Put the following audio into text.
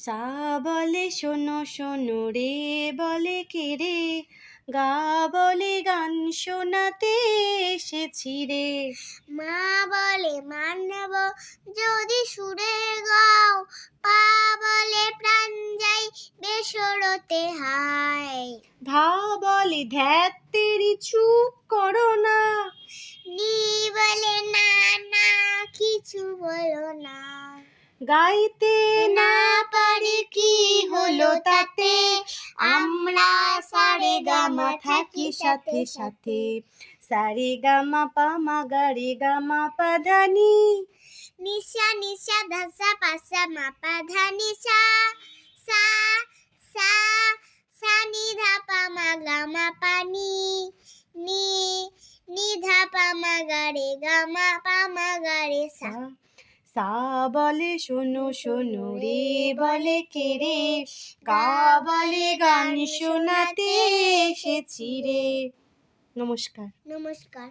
সা বলে শোনো শোনো, রে বলে কে রে, গা বলে গান শোনাতে এসেছি রে। মা বলে মানব যদি সুরে গাও, পা বলে প্রাণ যাই বেসরতে হায়। ধা বলে ধ্যাত তেরি চুপ করো না, নি বলে না না কিছু বলো না। গাইতে না পারি কি হলো তাতে, আমরা সারে গামা থাকি সাথে সাথে। সারে গামা পামা গারে গামা পাধানি, নিশা নিশা ধাসা পাসা মাপা ধা নিশা। সা সা সা নি ধা পা মা গা মা পা নি। নি নি ধা পা মা গা রে গা মা পা মা গা রে সা। সা বলে শোনো শোনো, রে বলে কে রে, গা বলে গান শোনাতে এসেছি রে। নমস্কার। নমস্কার।